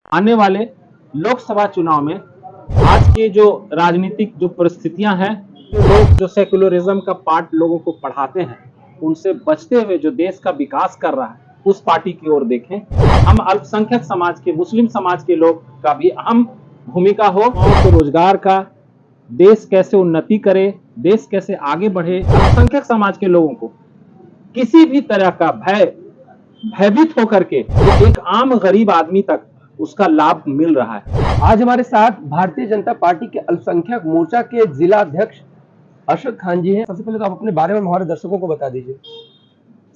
आने वाले लोकसभा चुनाव में आज के जो राजनीतिक जो परिस्थितियां हैं, लोग जो सेकुलरिज्म का पाठ लोगों को पढ़ाते हैं, उनसे बचते हुए जो देश का विकास कर रहा है उस पार्टी की ओर देखें। हम अल्पसंख्यक समाज के, मुस्लिम समाज के लोग का भी अहम भूमिका हो। तो रोजगार का, देश कैसे उन्नति करे, देश कैसे आगे बढ़े, अल्पसंख्यक समाज के लोगों को किसी भी तरह का भयभीत होकर के एक आम गरीब आदमी तक उसका लाभ मिल रहा है। आज हमारे साथ भारतीय जनता पार्टी के अल्पसंख्यक मोर्चा के जिला अध्यक्ष अरशद खान जी हैं। सबसे पहले तो आप अपने बारे में हमारे दर्शकों को बता दीजिए।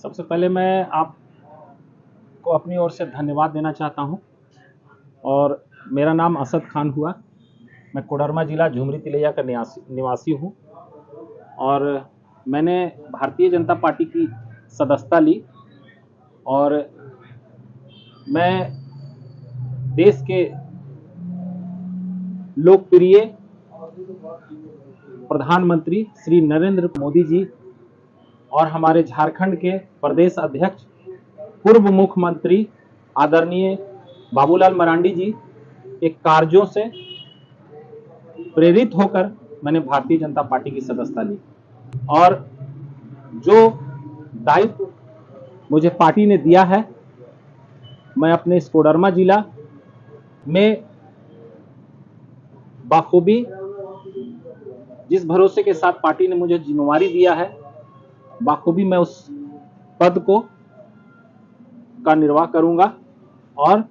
सबसे पहले मैं आपको अपनी ओर से धन्यवाद देना चाहता हूं। और मेरा नाम असद खान हुआ। मैं कोडरमा जिला झुमरी तिलैया का निवासी हूं और मैंने भारतीय जनता पार्टी की सदस्यता ली और मैं देश के लोकप्रिय प्रधानमंत्री श्री नरेंद्र मोदी जी और हमारे झारखंड के प्रदेश अध्यक्ष पूर्व मुख्यमंत्री आदरणीय बाबूलाल मरांडी जी के कार्यों से प्रेरित होकर मैंने भारतीय जनता पार्टी की सदस्यता ली और जो दायित्व मुझे पार्टी ने दिया है, मैं अपने इस कोडरमा जिला में बाखूबी, जिस भरोसे के साथ पार्टी ने मुझे जिम्मेवारी दिया है, बाखूबी मैं उस पद को का निर्वाह करूंगा और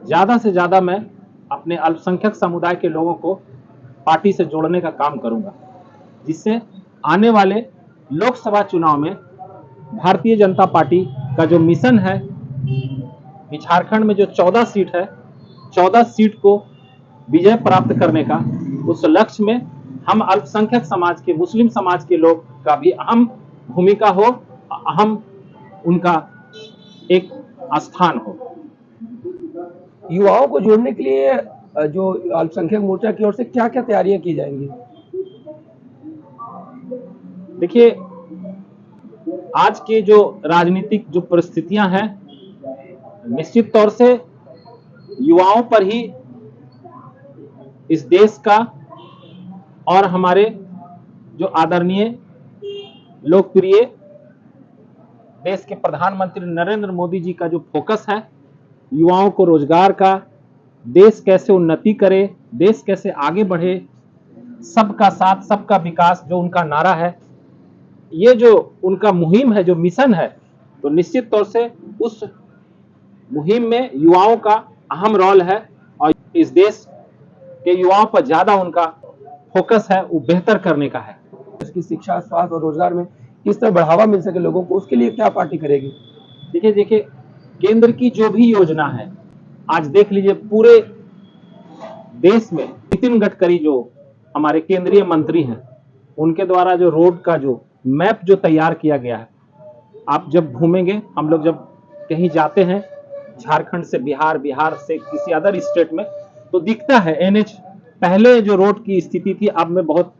ज्यादा से ज्यादा मैं अपने अल्पसंख्यक समुदाय के लोगों को पार्टी से जोड़ने का काम करूंगा, जिससे आने वाले लोकसभा चुनाव में भारतीय जनता पार्टी का जो मिशन है, झारखंड में जो 14 सीट है, 14 सीट को विजय प्राप्त करने का, उस लक्ष्य में हम अल्पसंख्यक समाज के, मुस्लिम समाज के लोग का भी अहम भूमिका हो, अहम उनका एक स्थान हो। युवाओं को जोड़ने के लिए जो अल्पसंख्यक मोर्चा की ओर से क्या क्या तैयारियां की जाएंगी? देखिए, आज के जो राजनीतिक जो परिस्थितियां हैं, निश्चित तौर से युवाओं पर ही इस देश का और हमारे जो आदरणीय लोकप्रिय देश के प्रधानमंत्री नरेंद्र मोदी जी का जो फोकस है, युवाओं को रोजगार का, देश कैसे उन्नति करे, देश कैसे आगे बढ़े, सबका साथ सबका विकास, जो उनका नारा है, ये जो उनका मुहिम है, जो मिशन है, तो निश्चित तौर से उस मुहिम में युवाओं का अहम रोल है और इस देश के युवाओं पर ज्यादा उनका फोकस है, वो बेहतर करने का है। इसकी शिक्षा, स्वास्थ्य और रोजगार में किस तरह बढ़ावा मिल सके लोगों को, उसके लिए क्या पार्टी करेगी? देखिए, केंद्र की जो भी योजना है, आज देख लीजिए पूरे देश में नितिन गडकरी जो हमारे केंद्रीय मंत्री हैं, उनके द्वारा जो रोड का जो मैप जो तैयार किया गया है, आप जब घूमेंगे, हम लोग जब कहीं जाते हैं झारखंड से बिहार, बिहार से किसी अदर स्टेट में, तो दिखता है एनएच, पहले जो रोड की स्थिति थी अब में बहुत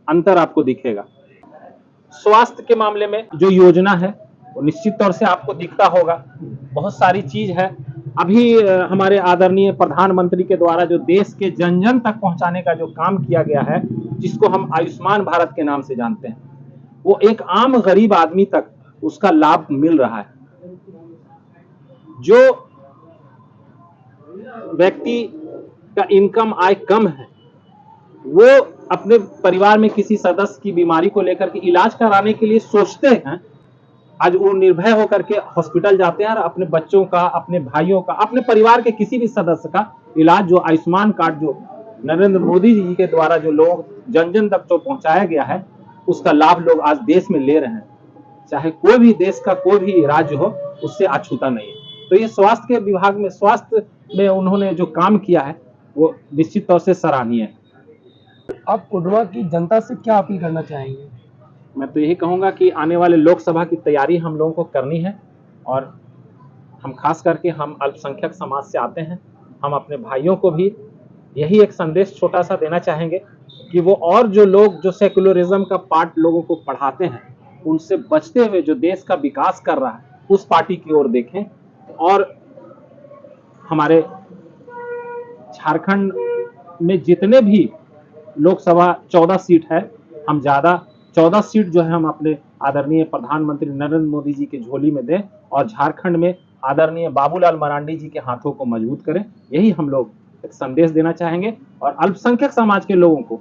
अंतर आपको दिखेगा। स्वास्थ्य के मामले में जो योजना है वो निश्चित तौर से आपको दिखता होगा, बहुत सारी चीज है। अभी हमारे आदरणीय प्रधानमंत्री के द्वारा जो देश के जन जन तक पहुंचाने का जो काम किया गया है, जिसको हम आयुष्मान भारत के नाम से जानते हैं, वो एक आम गरीब आदमी तक उसका लाभ मिल रहा है। जो व्यक्ति का इनकम आय कम है, वो अपने परिवार में किसी सदस्य की बीमारी को लेकर के इलाज कराने के लिए सोचते हैं, आज वो निर्भय होकर के हॉस्पिटल जाते हैं और अपने बच्चों का, अपने भाइयों का, अपने परिवार के किसी भी सदस्य का इलाज, जो आयुष्मान कार्ड जो नरेंद्र मोदी जी के द्वारा जो लोग जन जन तक तो पहुंचाया गया है, उसका लाभ लोग आज देश में ले रहे हैं। चाहे कोई भी देश का कोई भी राज्य हो, उससे अछूता नहीं है। तो ये स्वास्थ्य के विभाग में, स्वास्थ्य में उन्होंने जो काम किया है वो निश्चित तौर से सराहनीय है। आप कोडरमा की जनता से क्या अपील करना चाहेंगे? मैं तो यही कहूंगा कि आने वाले लोकसभा की तैयारी हम लोगों को करनी है और हम खास करके हम अल्पसंख्यक समाज से आते हैं, हम अपने भाइयों को भी यही एक संदेश छोटा सा देना चाहेंगे कि वो और जो लोग जो सेकुलरिज्म का पाठ लोगों को पढ़ाते हैं, उनसे बचते हुए जो देश का विकास कर रहा है उस पार्टी की ओर देखें और हमारे झारखंड में जितने भी लोकसभा 14 सीट है, हम ज़्यादा 14 सीट जो है हम अपने आदरणीय प्रधानमंत्री नरेंद्र मोदी जी के झोली में दें और झारखंड में आदरणीय बाबूलाल मरांडी जी के हाथों को मजबूत करें। यही हम लोग एक संदेश देना चाहेंगे और अल्पसंख्यक समाज के लोगों को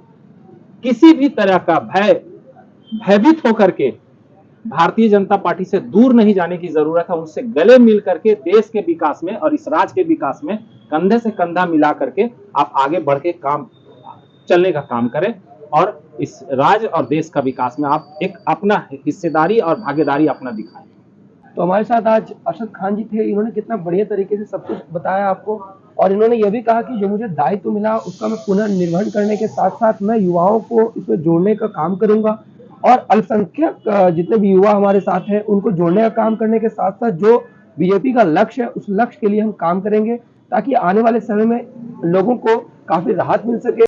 किसी भी तरह का भयभीत होकर के भारतीय जनता पार्टी से दूर नहीं जाने की जरूरत है। उनसे गले मिल करके देश के विकास में और इस राज्य के विकास में कंधे से कंधा मिला करके आप आगे बढ़ के चलने का काम करें और इस राज्य और देश का विकास में आप एक अपना हिस्सेदारी और भागीदारी अपना दिखाएं। तो हमारे साथ आज अरशद खान जी थे। इन्होंने कितना बढ़िया तरीके से सब कुछ बताया आपको और इन्होंने यह भी कहा कि जो मुझे दायित्व मिला उसका मैं पुनर्निर्वहन करने के साथ साथ मैं युवाओं को इसमें जोड़ने का काम करूंगा और अल्पसंख्यक जितने भी युवा हमारे साथ हैं उनको जोड़ने का काम करने के साथ साथ जो बीजेपी का लक्ष्य है उस लक्ष्य के लिए हम काम करेंगे ताकि आने वाले समय में लोगों को काफी राहत मिल सके।